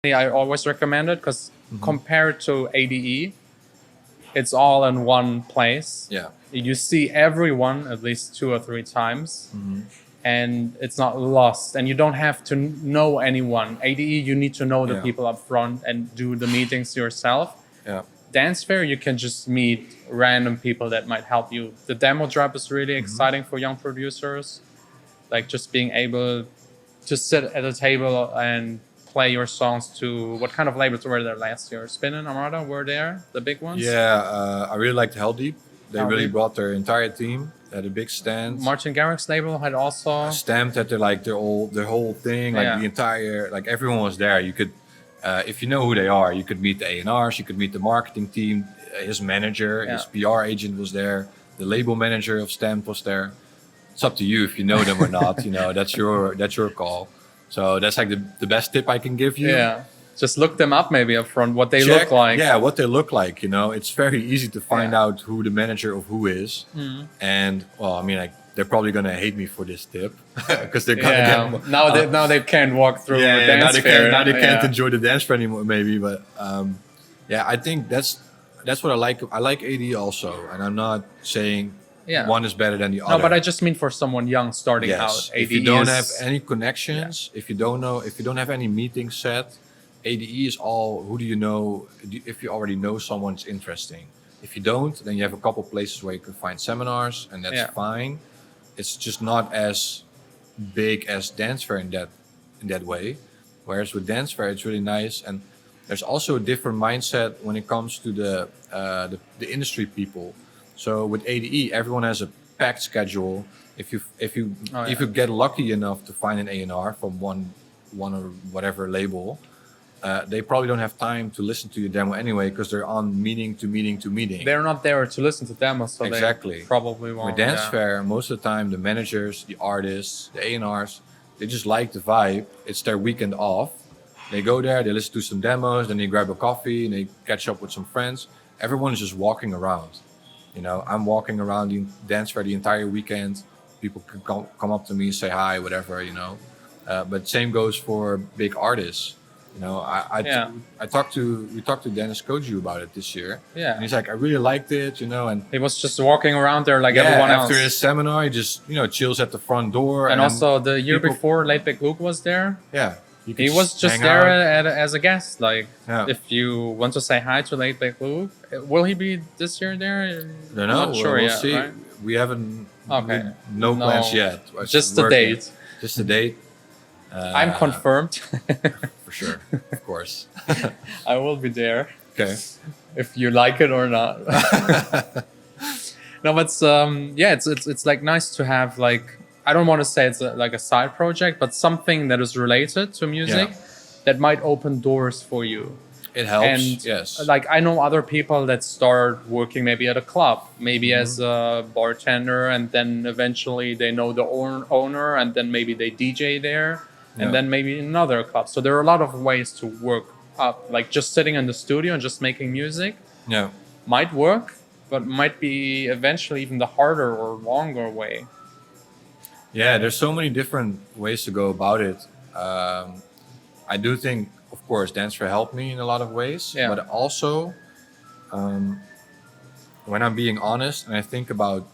I always recommend it because compared to ADE, it's all in one place. Yeah. You see everyone at least 2 or 3 times, and it's not lost. And you don't have to know anyone. ADE, you need to know the Yeah. people up front and do the meetings yourself. Yeah. Dance Fair, you can just meet random people that might help you. The demo drop is really exciting for young producers. Like just being able to sit at a table and play your songs to what kind of labels were there last year? Spin and Armada were there, the big ones? Yeah, I really liked Hell Deep. They Hell really Deep. brought their entire team. They had a big stand. Martin Garrix's label had also Stamped at their whole thing, like Yeah. the entire, like everyone was there. You could, if you know who they are, you could meet the A&Rs, you could meet the marketing team, his manager, his PR agent was there, the label manager of Stamped was there. It's up to you if you know them or not. That's your call. So that's like the best tip I can give you. Yeah. Just look them up maybe up front, what they Check, look like. Yeah, what they look like. It's very easy to find out who the manager of who is. And well, I mean, like they're probably gonna hate me for this tip because they're gonna get now they can't walk through a now dance they fair. can't enjoy the dance fair anymore, maybe. But I think that's what I like. I like AD also, and I'm not saying one is better than the other. No, but I just mean for someone young starting out. If you don't have any connections, if you don't have any meetings set, ADE is all who do you know. If you already know someone's interesting. If you don't, then you have a couple places where you can find seminars, and that's fine. It's just not as big as dance fair in that way. Whereas with dance fair, it's really nice, and there's also a different mindset when it comes to the industry people. So with ADE, everyone has a packed schedule. If you get lucky enough to find an A&R from one or whatever label, they probably don't have time to listen to your demo anyway because they're on meeting to meeting to meeting. They're not there to listen to demos, so exactly. They probably won't. With dance fair, most of the time, the managers, the artists, the A&Rs, they just like the vibe. It's their weekend off. They go there, they listen to some demos, then they grab a coffee and they catch up with some friends. Everyone is just walking around. I'm walking around the dance fair the entire weekend. People can come up to me, say hi, whatever, But same goes for big artists. We talked to Dennis Koju about it this year. Yeah. And he's like, I really liked it, and he was just walking around there like everyone else. After his seminar, he just, chills at the front door. And also the year before, Late Big Luke was there. Yeah. He was just there as a guest. Like, if you want to say hi to Late Big Luke, will he be this year there? I don't know. Not sure we'll yet, see. right? We haven't. Okay. No plans yet. Just the date. Just the date. I'm confirmed. For sure, of course. I will be there. Okay. If you like it or not. No, but it's like nice to have like, I don't want to say it's like a side project, but something that is related to music that might open doors for you. It helps. And yes. Like I know other people that start working maybe at a club, maybe as a bartender, and then eventually they know the owner, and then maybe they DJ there, and then maybe in another club. So there are a lot of ways to work up. Like just sitting in the studio and just making music might work, but might be eventually even the harder or longer way. Yeah, there's so many different ways to go about it. I do think, of course, dance fair helped me in a lot of ways. Yeah. But also, when I'm being honest and I think about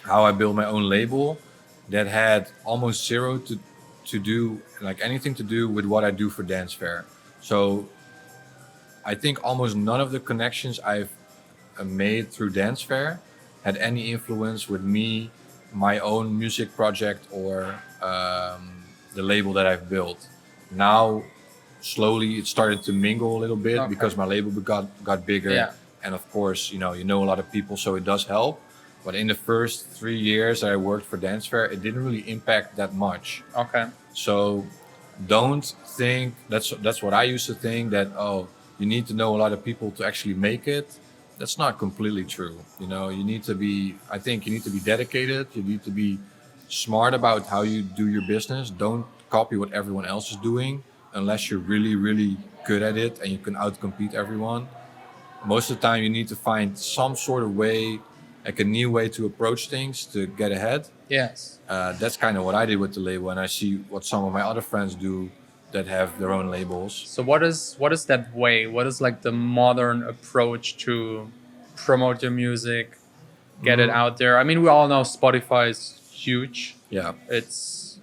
how I built my own label, that had almost zero to do, like anything to do with what I do for dance fair. So I think almost none of the connections I've made through dance fair had any influence with me, my own music project, or the label that I've built. Now, slowly it started to mingle a little bit because my label got bigger, and of course, you know a lot of people, so it does help. But in the first 3 years that I worked for dance fair, it didn't really impact that much. Okay. So don't think that's what I used to think, that you need to know a lot of people to actually make it. That's not completely true. You need to be dedicated. You need to be smart about how you do your business. Don't copy what everyone else is doing unless you're really, really good at it and you can outcompete everyone. Most of the time you need to find some sort of way, like a new way to approach things to get ahead. Yes. That's kind of what I did with the label, and I see what some of my other friends do, that have their own labels. So what is that way? What is like the modern approach to promote your music, get it out there? I mean, we all know Spotify is huge. Yeah. It's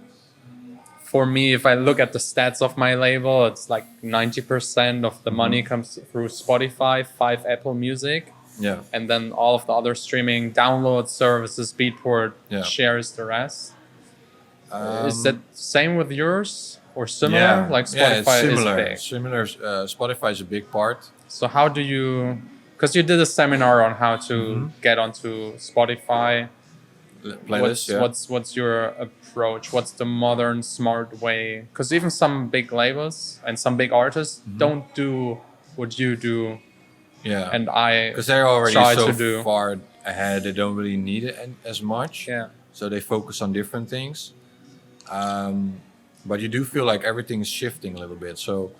for me, if I look at the stats of my label, it's like 90% of the money comes through Spotify, 5 Apple Music, Yeah. and then all of the other streaming download services, Beatport Yeah. shares the rest. Is that same with yours or similar? Yeah. Like Yeah, it's Spotify similar. is big. Similar. Spotify is a big part. So how do you? Because you did a seminar on how to get onto Spotify. Playlist. What's your approach? What's the modern smart way? Because even some big labels and some big artists don't do what you do, Yeah. and I Because they're already try so to do. far ahead, they don't really need it as much. Yeah. So they focus on different things. But you do feel like everything's shifting a little bit. So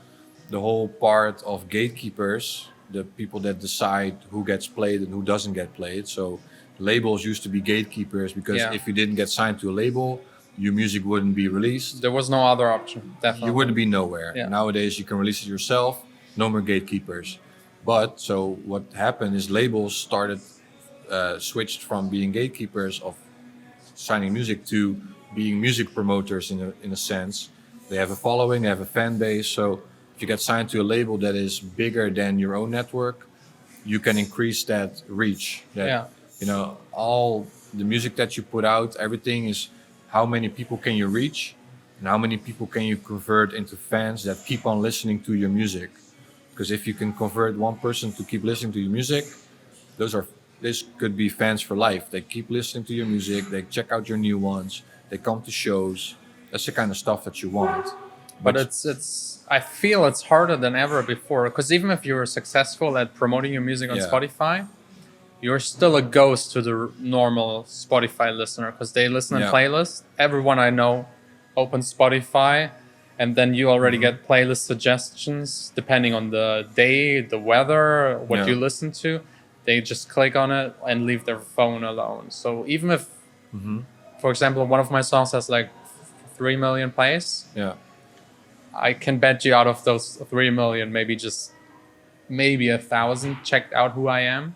the whole part of gatekeepers, the people that decide who gets played and who doesn't get played. So labels used to be gatekeepers because Yeah. if you didn't get signed to a label, your music wouldn't be released. There was no other option. Definitely. You wouldn't be nowhere. Yeah. Nowadays, you can release it yourself. No more gatekeepers. But so what happened is labels started switched from being gatekeepers of signing music to being music promoters in a sense. They have a following, they have a fan base. So if you get signed to a label that is bigger than your own network, you can increase that reach. That, you know, all the music that you put out, everything is how many people can you reach and how many people can you convert into fans that keep on listening to your music. Because if you can convert one person to keep listening to your music, this could be fans for life. They keep listening to your music, they check out your new ones, they come to shows. That's the kind of stuff that you want. But it's I feel it's harder than ever before, because even if you're successful at promoting your music on Spotify, you're still a ghost to the normal Spotify listener, because they listen in playlists. Everyone I know opens Spotify, and then you already get playlist suggestions depending on the day, the weather, what you listen to. They just click on it and leave their phone alone. So even if, for example, one of my songs has like 3 million plays, I can bet you out of those 3 million, maybe 1,000 checked out who I am.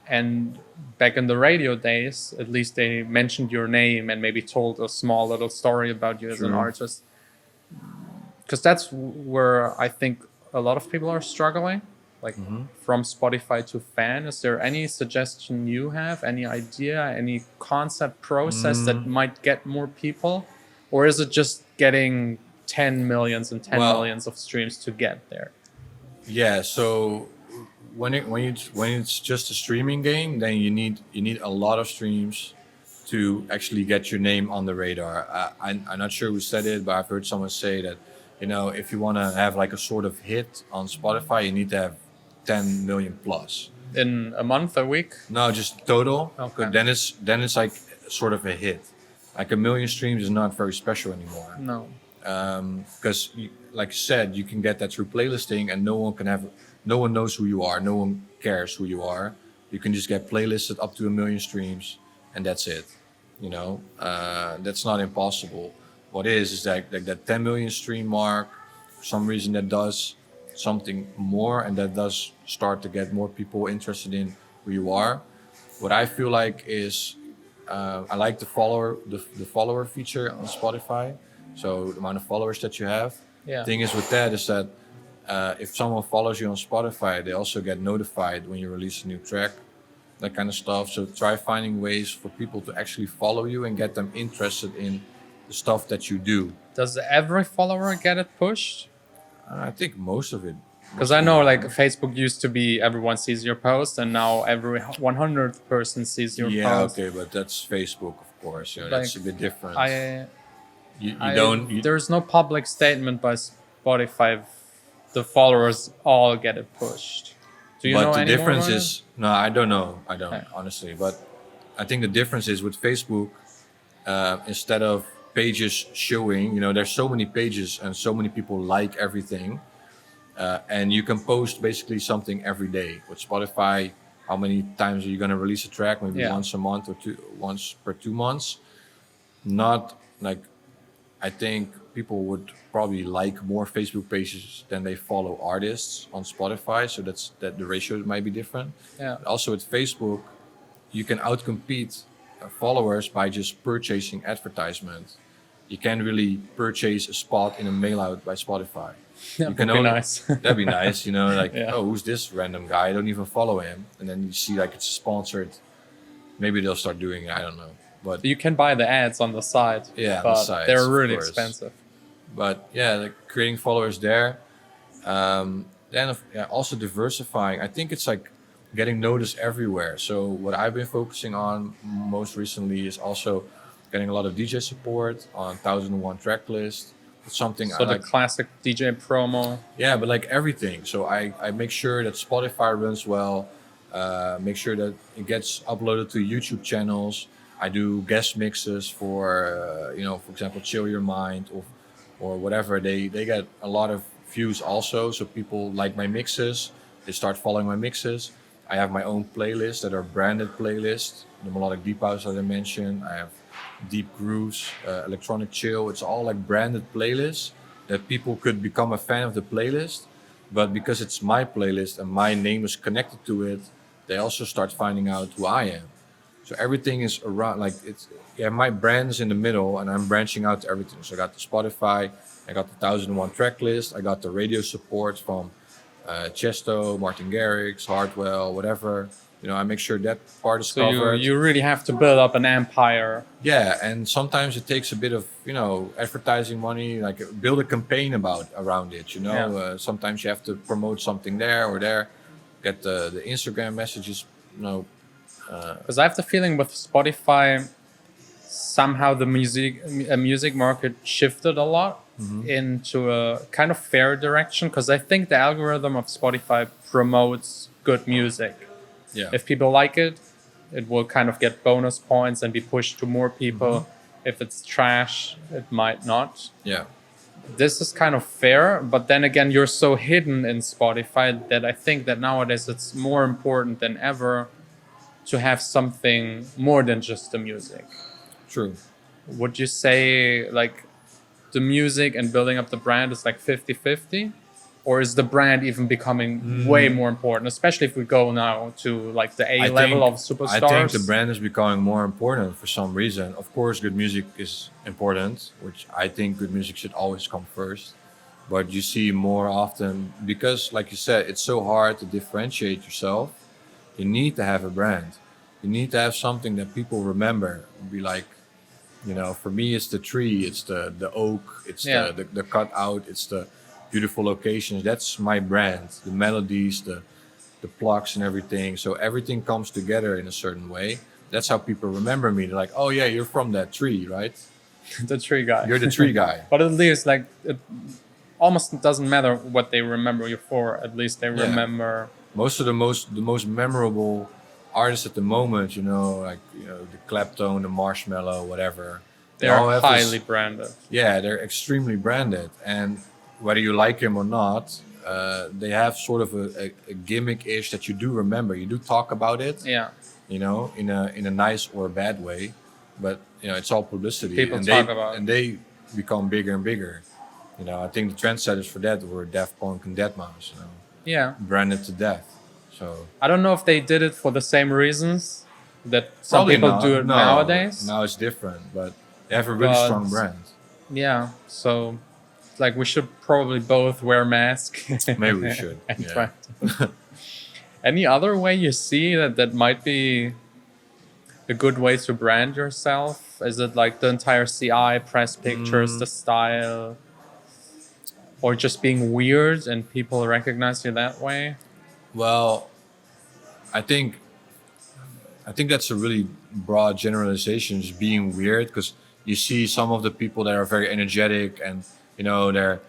And back in the radio days, at least they mentioned your name and maybe told a small little story about you as an artist. Because that's where I think a lot of people are struggling, like from Spotify to fan. Is there any suggestion you have, any idea, any concept process that might get more people? Or is it just getting 10 millions and 10 millions of streams to get there? Yeah, so when it's just a streaming game, then you need a lot of streams to actually get your name on the radar. I'm not sure who said it, but I've heard someone say that, you know, if you want to have like a sort of hit on Spotify, you need to have 10 million plus. In a month, a week? No, just total. Okay. Then it's like sort of a hit. Like 1 million streams is not very special anymore. No. Because like you said, you can get that through playlisting, and no one knows who you are. No one cares who you are. You can just get playlisted up to 1 million streams, and that's it. You know, that's not impossible. What is that 10 million stream mark? For some reason, that does something more, and that does start to get more people interested in who you are. What I feel like is, I like the follower feature on Spotify. So the amount of followers that you have. The thing is with that is that if someone follows you on Spotify, they also get notified when you release a new track, that kind of stuff. So try finding ways for people to actually follow you and get them interested in the stuff that you do. Does every follower get it pushed? I think most of it. Because I know like Facebook used to be everyone sees your post, and now every 100th person sees your post. Yeah, okay, but that's Facebook, of course. You know, that's a bit different. There's no public statement by Spotify if the followers all get it pushed. Do you know But the any difference more is, no, I don't know. I don't, honestly. But I think the difference is with Facebook, instead of pages showing, you know, there's so many pages and so many people like everything. And you can post basically something every day. With Spotify, how many times are you going to release a track? Maybe once a month or once per 2 months. Not like, I think people would probably like more Facebook pages than they follow artists on Spotify. So that the ratio might be different. Yeah. Also with Facebook, you can outcompete followers by just purchasing advertisement. You can't really purchase a spot in a mail out by Spotify. That You can would be only, nice. that'd be nice, like, Yeah. oh, who's this random guy? I don't even follow him. And then you see like it's sponsored. Maybe they'll start doing it, I don't know. But You can buy the ads on the side. Yeah, on but the sides, they're of really course. expensive. But yeah, like creating followers there. Also diversifying. I think it's like getting noticed everywhere. So what I've been focusing on most recently is also getting a lot of DJ support on 1001 track list. It's something So I the like. classic DJ promo. Yeah, but like everything. So I make sure that Spotify runs well. Make sure that it gets uploaded to YouTube channels. I do guest mixes for, for example, Chill Your Mind or whatever. They get a lot of views also. So people like my mixes. They start following my mixes. I have my own playlists that are branded playlists. The melodic deep house that I mentioned. I have deep grooves, electronic chill. It's all like branded playlists that people could become a fan of the playlist. But because it's my playlist and my name is connected to it, they also start finding out who I am. So everything is around, like my brand is in the middle and I'm branching out to everything. So I got the Spotify, I got the 1001 track list, I got the radio support from Chesto, Martin Garrix, Hartwell, whatever. I make sure that part is So covered. you really have to build up an empire. Yeah, and sometimes it takes a bit of advertising money, like build a campaign around it. Yeah. Sometimes you have to promote something there or there, get the Instagram messages. Because I have the feeling with Spotify, somehow the music market shifted a lot into a kind of fair direction. Because I think the algorithm of Spotify promotes good music. Yeah, If people like it, it will kind of get bonus points and be pushed to more people. If it's trash, it might not. yeah, This is kind of fair, but then again, you're so hidden in Spotify that I think that nowadays it's more important than ever to have something more than just the music. true. Would you say like the music and building up the brand is like 50-50? Or is the brand even becoming way more important, especially if we go now to like the A level of superstars? I think the brand is becoming more important for some reason. Of course, good music is important, which I think good music should always come first. But you see more often, because like you said, it's so hard to differentiate yourself. You need to have a brand. You need to have something that people remember. Be like, for me, it's the tree, it's the oak, it's the cutout, it's the beautiful locations. That's my brand. The melodies, the plugs and everything. So everything comes together in a certain way. That's how people remember me. They're like, oh yeah, you're from that tree, right? The tree guy. You're the tree guy. But at least like it almost doesn't matter what they remember you for. At least they remember. Most of the most memorable artists at the moment, the Clapton, the Marshmallow, whatever. They are highly branded. Yeah, they're extremely branded, and whether you like him or not, they have sort of a gimmick-ish that you do remember. You do talk about it. Yeah. In a nice or a bad way, but it's all publicity. People and talk about it. and they become bigger and bigger. I think the trendsetters for that were Daft Punk and Deadmau5. Yeah. Branded to death. So I don't know if they did it for the same reasons that some probably people not. do it No, nowadays. Now it's different, but they have a really But- strong brand. Yeah. So like we should probably both wear masks. Maybe we should. and Yeah. try to- Any other way you see that might be a good way to brand yourself? Is it like the entire CI, press pictures, the style, or just being weird and people recognize you that way? Well, I think that's a really broad generalization, just being weird, because you see some of the people that are very energetic and they're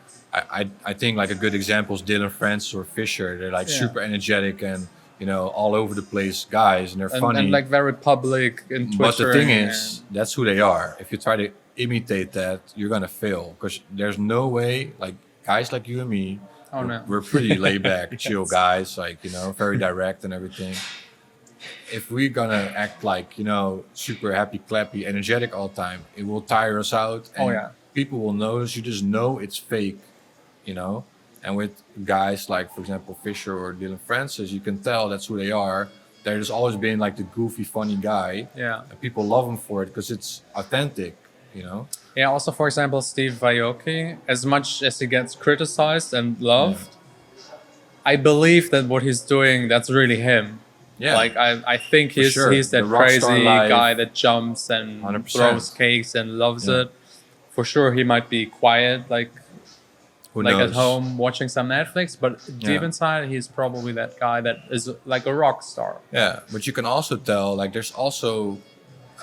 I think like a good example is Dylan Francis or Fisher. They're like super energetic and all over the place guys, and they're funny and like very public in Twitter. But the thing is, that's who they are. If you try to imitate that, you're gonna fail, because there's no way, like guys like you and me, we're pretty laid back, chill guys, like very direct and everything. If we're gonna act like super happy, clappy, energetic all the time, it will tire us out. And people will notice. You just know it's fake, you know. And with guys like, for example, Fisher or Dylan Francis, you can tell that's who they are. There's always been like the goofy, funny guy. Yeah. And people love him for it because it's authentic, you know. Yeah, also, for example, Steve Aoki, as much as he gets criticized and loved, I believe that what he's doing, that's really him. Yeah. Like, I think For he's, sure. he's that The rock star crazy life. guy that jumps and 100%. throws cakes and loves Yeah. it. For sure, he might be quiet, like Who like knows? at home watching some Netflix, but deep Yeah. inside, he's probably that guy that is like a rock star. Yeah, but you can also tell, like, there's also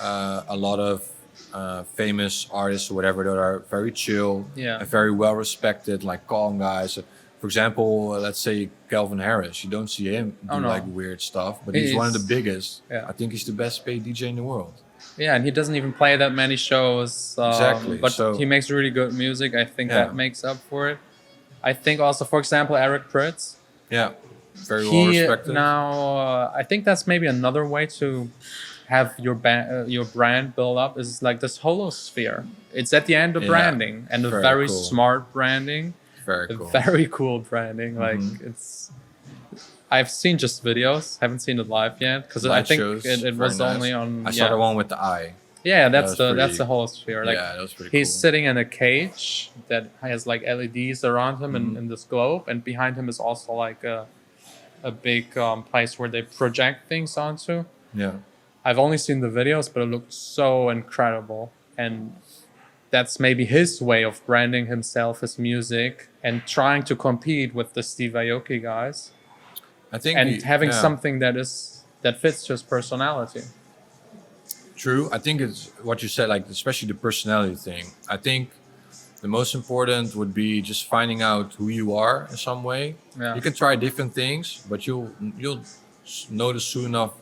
a lot of famous artists or whatever that are very chill Yeah. and very well respected, like calm guys. For example, let's say Calvin Harris. You don't see him do Oh, no. like weird stuff, but he's one of the He's- biggest. yeah. I think he's the best paid DJ in the world. Yeah, and he doesn't even play that many shows. Exactly, But so- he makes really good music. I think Yeah. that makes up for it. I think also, for example, Eric Pritz. Yeah, very well He respected. now, I think that's maybe another way to have your brand build up is like this holosphere. It's at the end of Yeah, branding and a very very cool. smart branding, Very a cool. very cool branding. Like it's. I've seen just videos, haven't seen it live yet because I Light think shows, it very was nice. only on. I saw the one with the eye. Yeah, that's was the pretty- holosphere. Like yeah, that was pretty he's cool. sitting in a cage that has like LEDs around him Mm-hmm. in this globe, and behind him is also like a big place where they project things onto. Yeah. I've only seen the videos, but it looked so incredible, and that's maybe his way of branding himself, his music, and trying to compete with the Steve Aoki guys, I think and having yeah. something that fits his personality. True. I think it's what you said, like especially the personality thing. I think the most important would be just finding out who you are in some way. Yeah. You can try different things, but you'll notice soon enough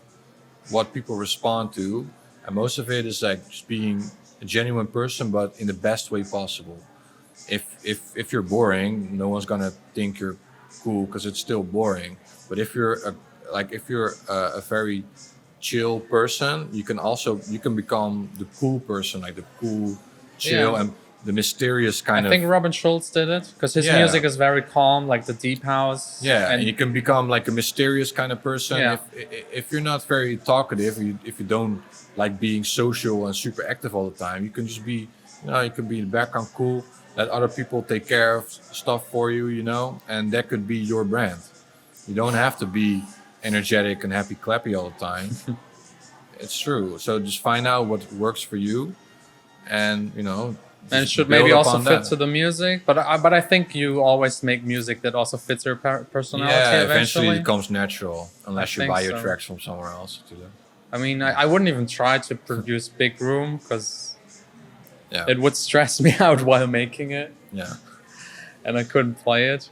what people respond to, and most of it is like just being a genuine person, but in the best way possible. If you're boring, no one's gonna think you're cool because it's still boring. But if you're a very chill person, you can become the cool person, like the cool, chill, Yeah. and the mysterious kind I of. think Robin Schulz did it because his Yeah. music is very calm, like the deep house. Yeah, and and you can become like a mysterious kind of person. Yeah. If you're not very talkative, if you don't like being social and super active all the time, you can just be, you can be in the background cool, let other people take care of stuff for you, and that could be your brand. You don't have to be energetic and happy clappy all the time. It's true. So just find out what works for you, and and it just should build maybe also upon fit that. to the music. But I think you always make music that also fits your personality Yeah, eventually. it comes natural unless you think buy your so. tracks from somewhere else. I mean, I wouldn't even try to produce Big Room because Yeah, it would stress me out while making it, yeah. and I couldn't play it.